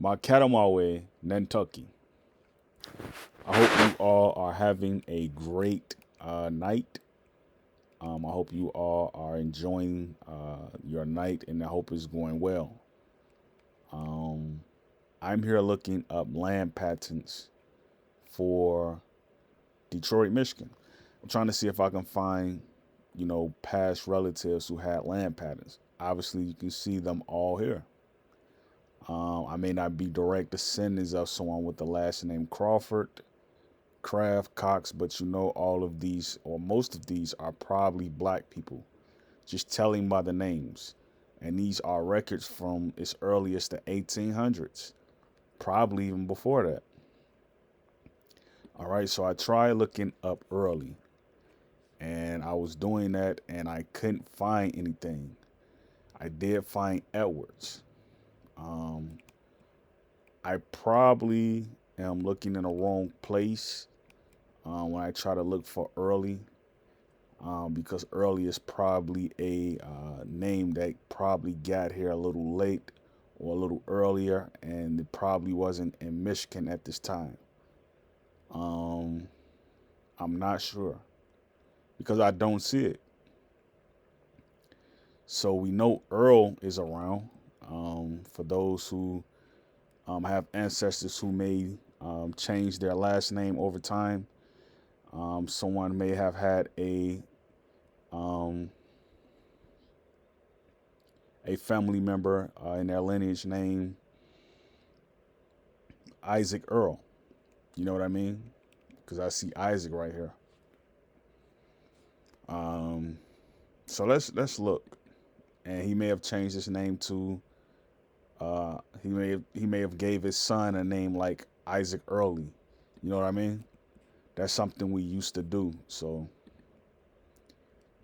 Makadamawe, Nantucket. I hope you all are having a great night. I hope you all are enjoying your night, and I hope it's going well. Um, I'm here looking up land patents for Detroit, Michigan. I'm trying to see if I can find, past relatives who had land patents. Obviously, you can see them all here. I may not be direct descendants of someone with the last name Crawford, Kraft, Cox, but all of these, or most of these, are probably black people. Just telling by the names. And these are records from as early as the 1800s, probably even before that. All right, so I tried looking up early, and I was doing that, and I couldn't find anything. I did find Edwards. Um, I probably am looking in the wrong place when I try to look for early, because early is probably a name that probably got here a little late or a little earlier, and it probably wasn't in Michigan at this time. Um, I'm not sure because I don't see it. So we know Earl is around. For those who have ancestors who may change their last name over time, someone may have had um, a family member in their lineage named Isaac Earl. You know what I mean? Because I see Isaac right here. Um, so let's look, and he may have changed his name to he may have gave his son a name like Isaac Early. You know what I mean? That's something we used to do. So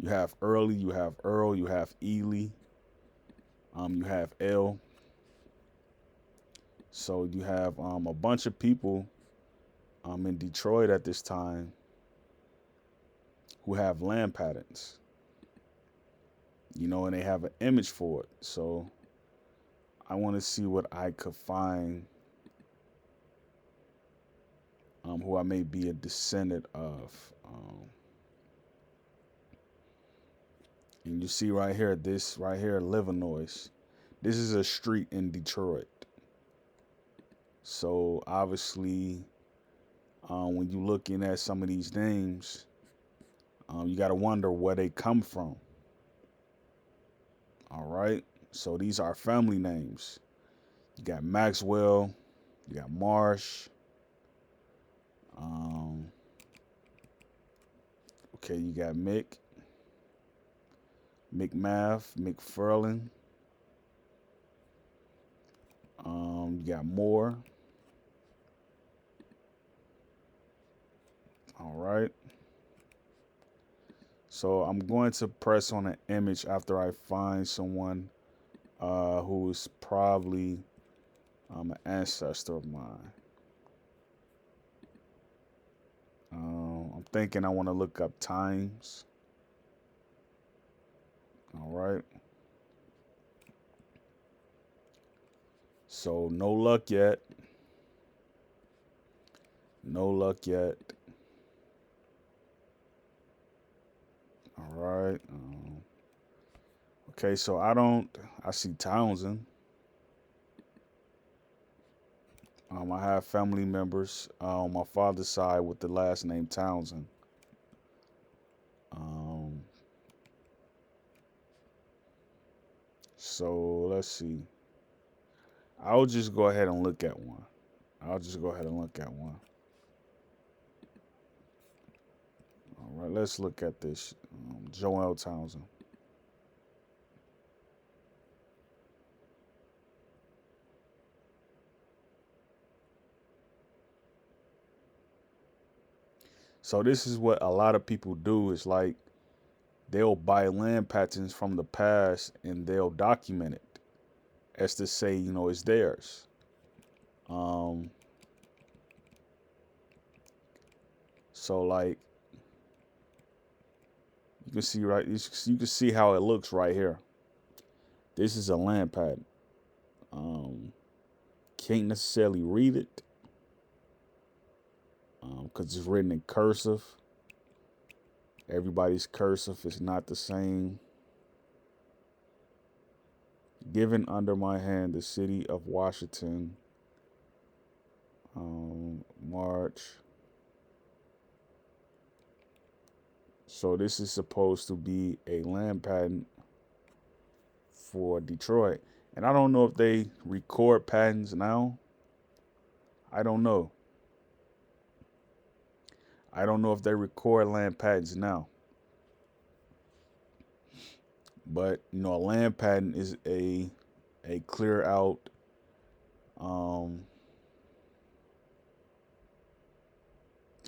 you have Early, you have Earl, you have Ely, you have L. So you have a bunch of people in Detroit at this time who have land patents. And they have an image for it. So I want to see what I could find, who I may be a descendant of. And you see right here, this right here, Livernois. This is a street in Detroit. So obviously, when you're looking at some of these names, you got to wonder where they come from. All right. So these are family names. You got Maxwell, you got Marsh. Um, okay, you got McMath, McFarlane. You got Moore. All right. So I'm going to press on an image after I find someone who is probably an ancestor of mine. I'm thinking I want to look up times. All right. So no luck yet. No luck yet. All right. Okay, so I see Townsend. I have family members on my father's side with the last name Townsend. Um, so let's see. I'll just go ahead and look at one. I'll just go ahead and look at one. All right, let's look at this. Joel Townsend. So this is what a lot of people do. Is like they'll buy land patents from the past and they'll document it as to say, it's theirs. Um, so like you can see you can see how it looks right here. This is a land patent. Um, can't necessarily read it because it's written in cursive. Everybody's cursive is not the same. Given under my hand the city of Washington, March. So this is supposed to be a land patent for Detroit. And I don't know if they record patents now. I don't know. I don't know if they record land patents now. But a land patent is a clear out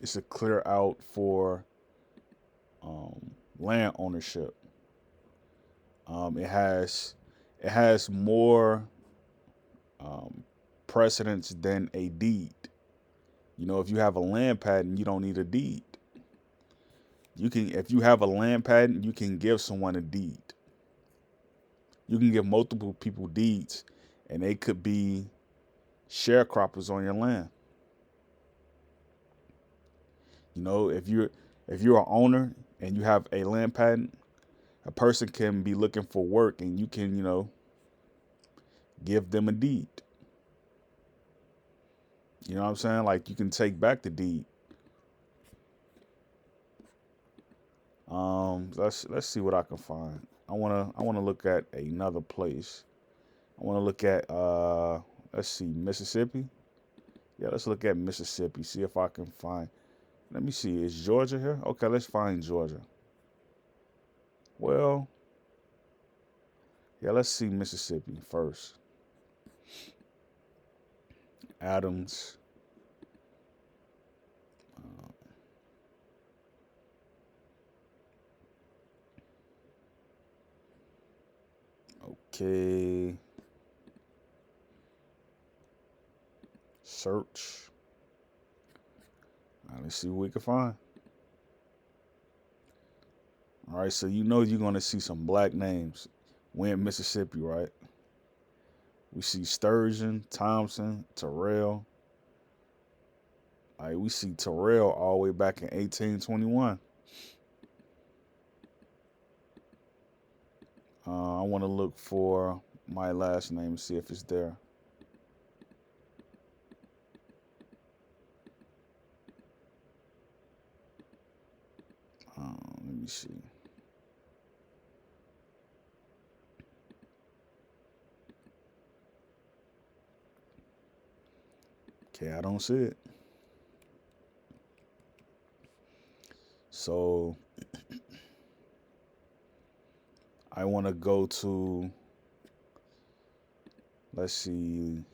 it's a clear out for land ownership. It has more precedence than a deed. If you have a land patent, you don't need a deed. If you have a land patent, you can give someone a deed. You can give multiple people deeds, and they could be sharecroppers on your land. If you're an owner and you have a land patent, a person can be looking for work, and you can give them a deed. You know what I'm saying? Like, you can take back the deed. Let's see what I can find. I wanna look at another place. I wanna look at let's see, Mississippi. Yeah, let's look at Mississippi. See if I can find. Let me see. Is Georgia here? Okay, let's find Georgia. Well, yeah, let's see Mississippi first. Adams. Okay. Search. Let's see what we can find. All right, so you're going to see some black names. We're in Mississippi, right? We see Sturgeon, Thompson, Terrell. All right, we see Terrell all the way back in 1821. I want to look for my last name and see if it's there. Let me see. Okay, I don't see it. So I want to go to, let's see,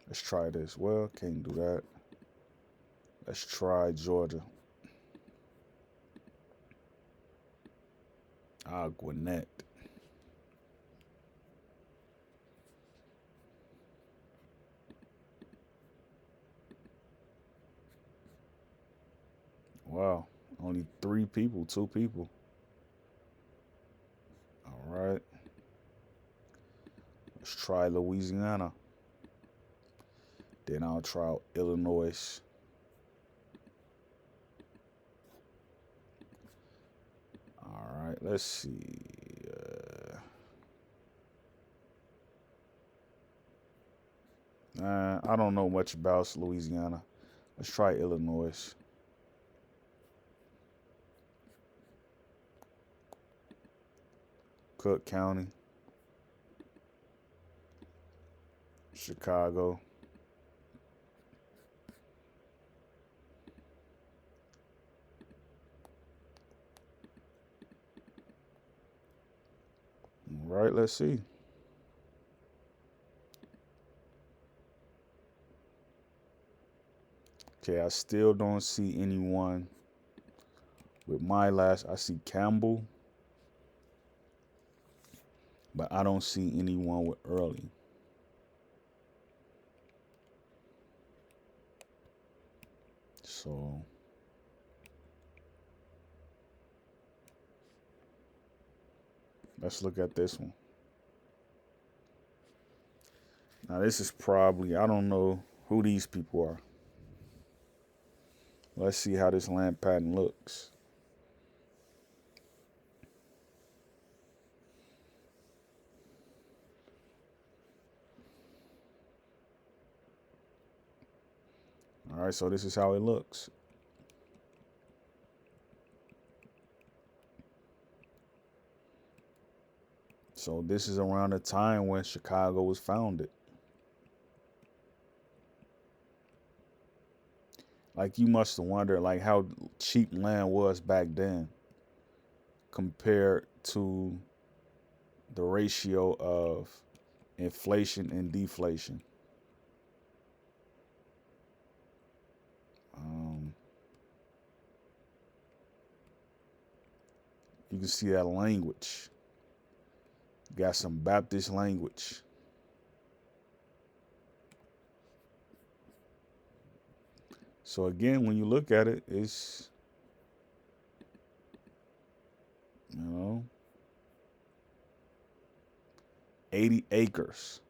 let's try this. Well, can't do that. Let's try Georgia. Gwinnett. Wow, only 2 people. All right. Let's try Louisiana. Then I'll try Illinois. All right, let's see. I don't know much about Louisiana. Let's try Illinois. Cook County. Chicago. All right, let's see. Okay, I still don't see anyone with my last. I see Campbell, but I don't see anyone with Early. So Let's look at this one. Now this is probably, I don't know who these people are. Let's see how this land pattern looks. All right, so this is how it looks. So this is around the time when Chicago was founded. Like you must have wondered like how cheap land was back then compared to the ratio of inflation and deflation. Um, you can see that language. Got some Baptist language. So again, when you look at it, it's, you know, 80 acres.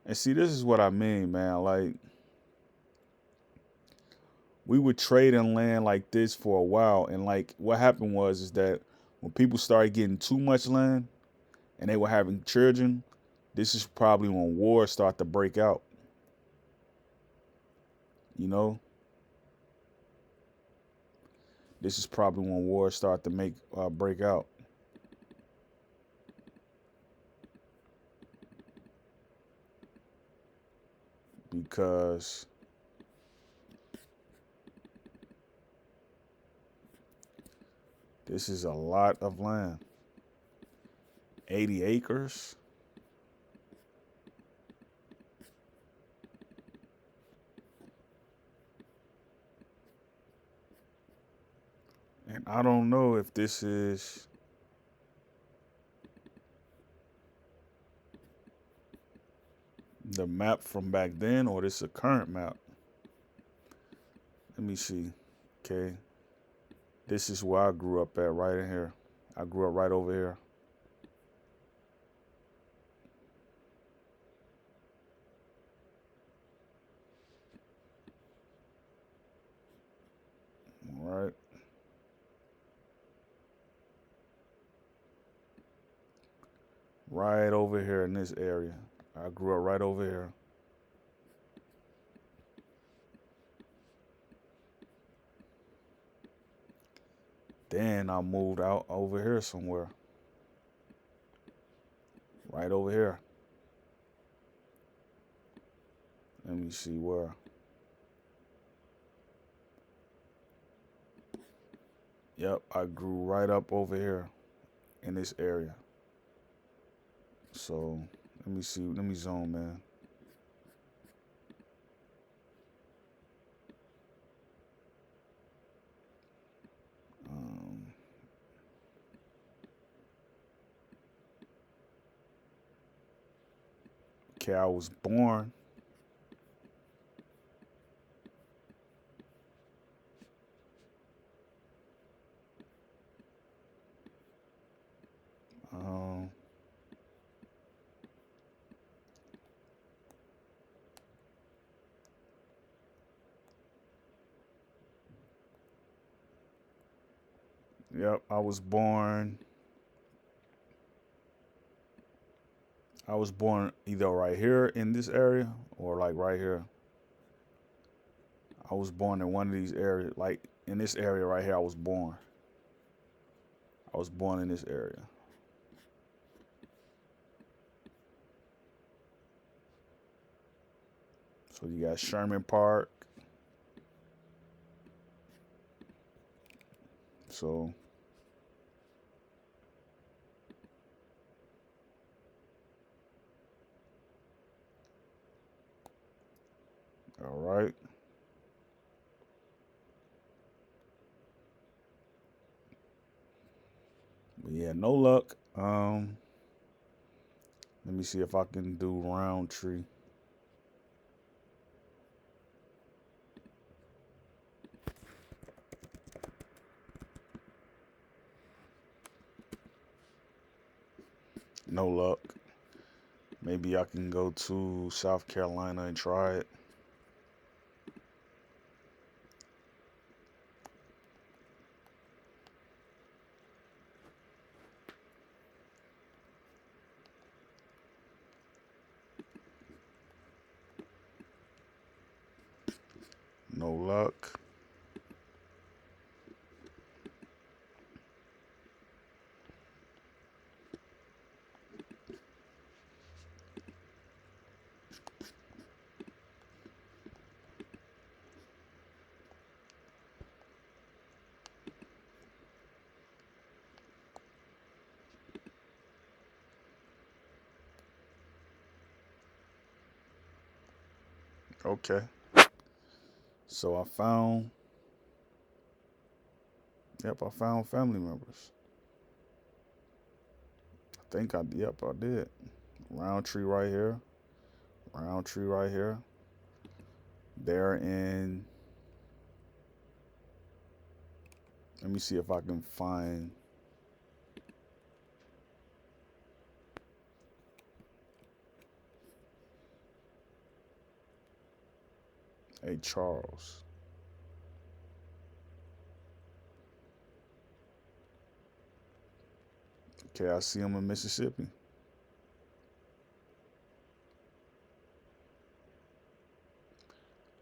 And see, this is what I mean, man. Like, we would trade in land like this for a while. And like what happened was is that when people started getting too much land and they were having children, this is probably when wars start to break out. You know, this is probably when wars start to break out. Because this is a lot of land. 80 acres. And I don't know if this is the map from back then or this is a current map. Let me see. Okay. This is where I grew up at, right in here. I grew up right over here. All right. Right over here in this area. I grew up right over here. Then I moved out over here somewhere. Right over here. Let me see where. Yep, I grew right up over here in this area. So let me see. Let me zoom in. Um, okay, I was born. Um, yep, I was born. I was born either right here in this area or like right here. I was born in one of these areas, like in this area right here. I was born. I was born in this area. So you got Sherman Park. So all right. But yeah, no luck. Let me see if I can do Roundtree. No luck. Maybe I can go to South Carolina and try it. No luck. Okay. So I found family members. Yep, I did. Roundtree right here. Roundtree right here. They're in, let me see if I can find a Charles. Okay, I see them in Mississippi.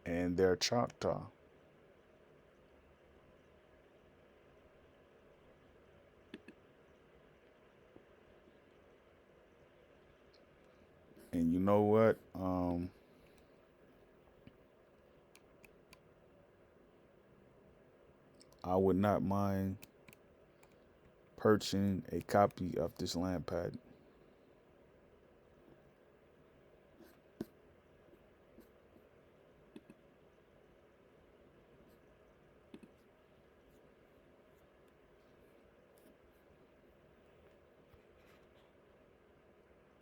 And they're Choctaw. And you know what? I would not mind purchasing a copy of this land patent.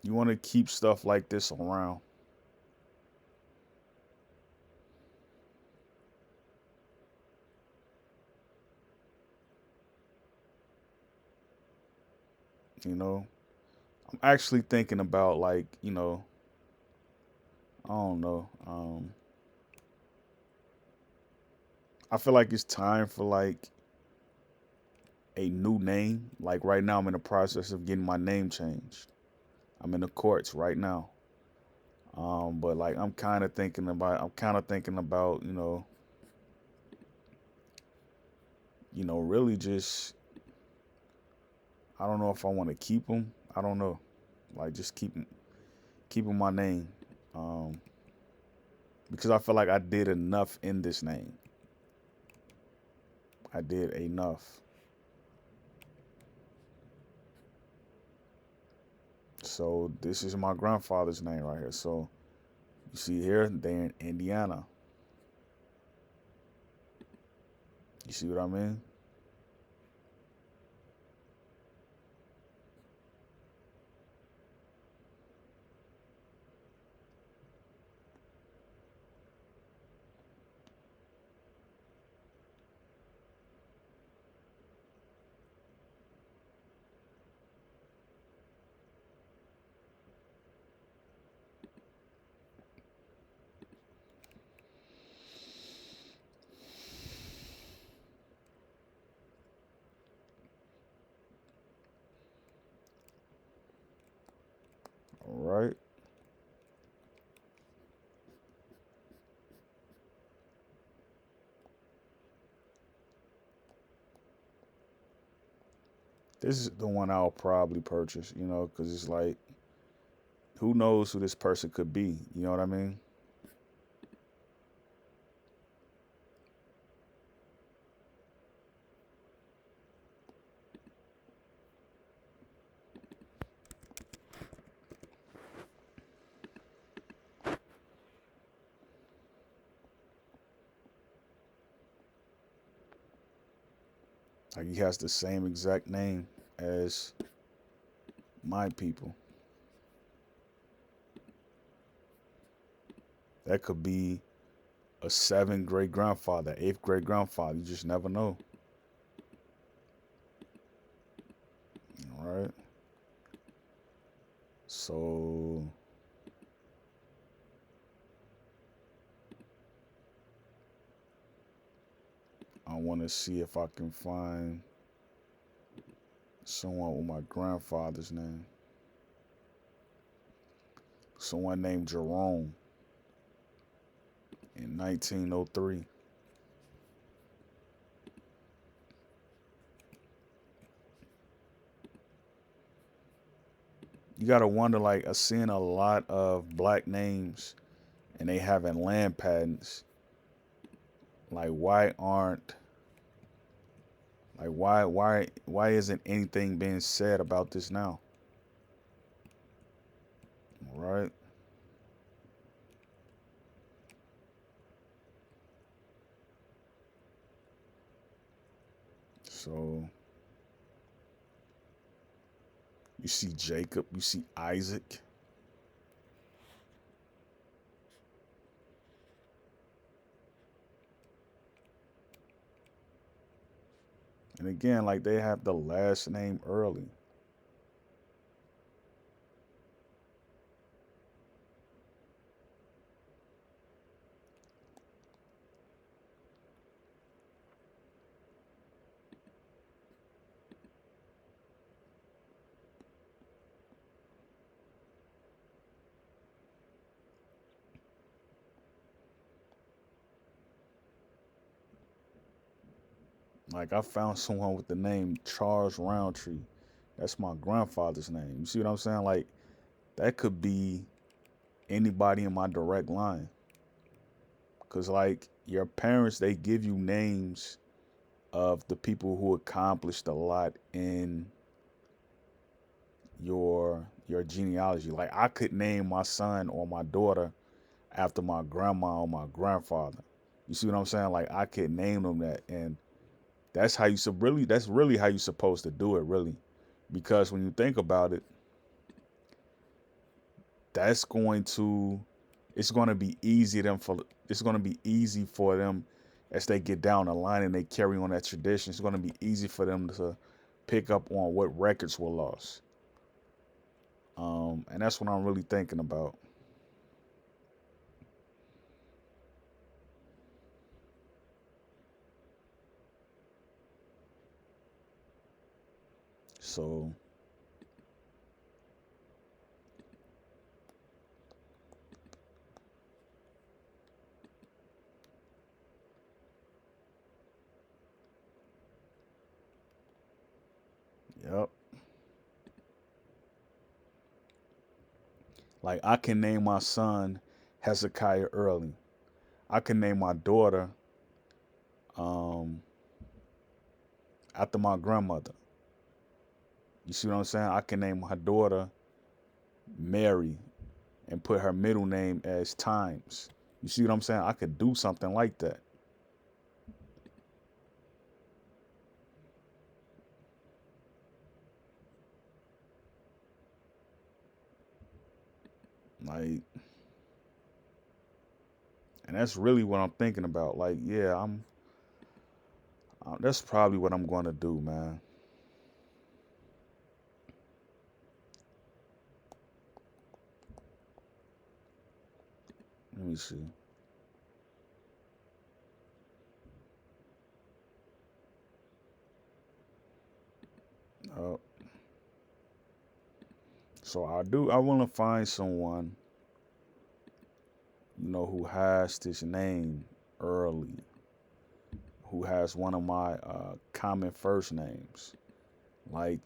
You want to keep stuff like this around. You know, I'm actually thinking about, like, I don't know. I feel like it's time for like a new name. Like right now, I'm in the process of getting my name changed. I'm in the courts right now. But like I'm kind of thinking about, really just, I don't know if I want to keep them. I don't know. Like just keeping my name. Um, because I feel like I did enough in this name. I did enough. So this is my grandfather's name right here. So you see here, they're in Indiana. You see what I mean? All right. This is the one I'll probably purchase, because it's like, who knows who this person could be? You know what I mean? Like he has the same exact name as my people. That could be a seventh great grandfather, eighth great grandfather. You just never know. All right. So I want to see if I can find someone with my grandfather's name. Someone named Jerome in 1903. You gotta wonder, like, I seen a lot of black names and they having land patents. Like, why isn't anything being said about this now? Right? So you see Jacob, you see Isaac. And again, like they have the last name early. Like I found someone with the name Charles Roundtree. That's my grandfather's name. You see what I'm saying? Like that could be anybody in my direct line. Cause like your parents, they give you names of the people who accomplished a lot in your genealogy. Like I could name my son or my daughter after my grandma or my grandfather. You see what I'm saying? Like I could name them that, and that's how you really. That's really how you supposed to do it, really, because when you think about it, that's going to, it's going to be easy them for. It's going to be easy for them as they get down the line and they carry on that tradition. It's going to be easy for them to pick up on what records were lost. And that's what I'm really thinking about. So, yep. Like I can name my son Hezekiah Early. I can name my daughter um, after my grandmother. You see what I'm saying? I can name my daughter Mary and put her middle name as Times. You see what I'm saying? I could do something like that. Like, and that's really what I'm thinking about. Like, yeah, that's probably what I'm going to do, man. Let me see. Uh, so I want to find someone, who has this name early, who has one of my common first names, like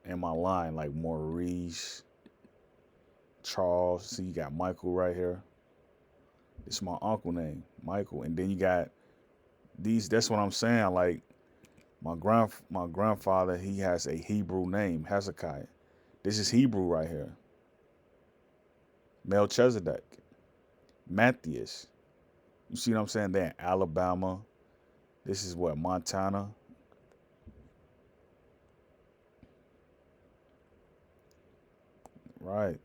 in my line, like Maurice, Charles. See, you got Michael right here. It's my uncle name, Michael, and then you got these. That's what I'm saying. Like my grandfather, he has a Hebrew name, Hezekiah. This is Hebrew right here. Melchizedek, Matthias. You see what I'm saying? They're in Alabama. This is what, Montana. Right.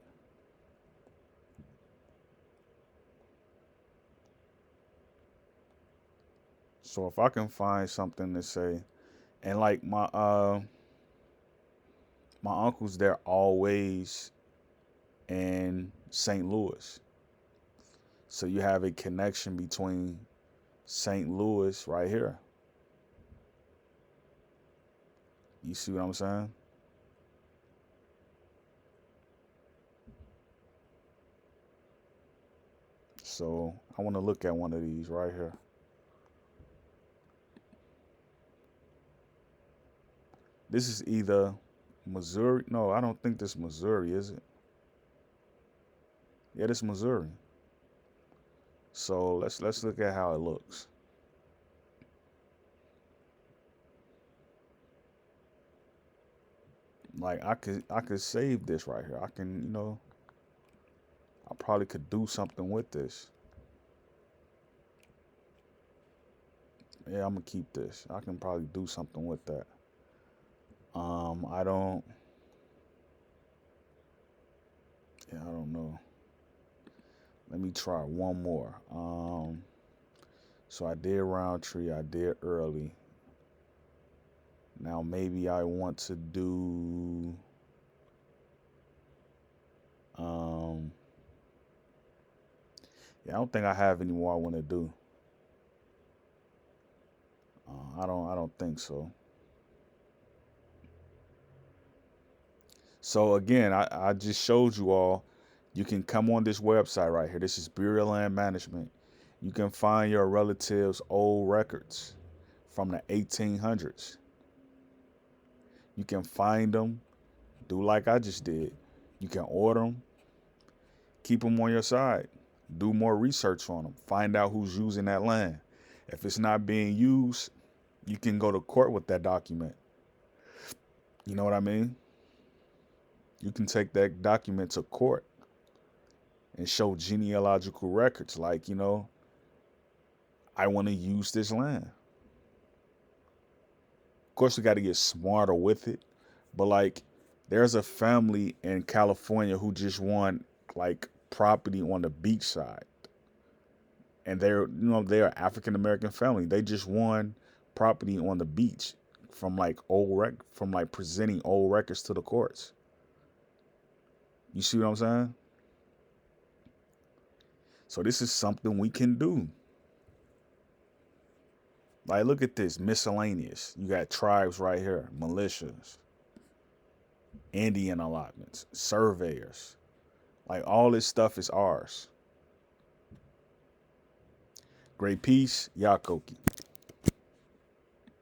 So if I can find something to say, and like My uncles, they're always in St. Louis. So you have a connection between St. Louis right here. You see what I'm saying? So I want to look at one of these right here. This is either Missouri. No, I don't think this is Missouri, is it? Yeah, this is Missouri. So let's look at how it looks. Like I could save this right here. I can, I probably could do something with this. Yeah, I'm gonna keep this. I can probably do something with that. I don't. Yeah, I don't know. Let me try one more. So I did Roundtree. I did Early. Now maybe I want to do. Um, yeah, I don't think I have any more I want to do. I don't think so. So again, I just showed you all. You can come on this website right here. This is Bureau of Land Management. You can find your relatives' old records from the 1800s. You can find them, do like I just did. You can order them, keep them on your side, do more research on them, find out who's using that land. If it's not being used, you can go to court with that document. You know what I mean? You can take that document to court and show genealogical records like, I want to use this land. Of course, we got to get smarter with it. But like, there's a family in California who just won like property on the beach side, and they're an African American family. They just won property on the beach from like from like presenting old records to the courts. You see what I'm saying? So this is something we can do. Like, look at this miscellaneous. You got tribes right here, militias, Indian allotments, surveyors. Like, all this stuff is ours. Great peace, Yakoki.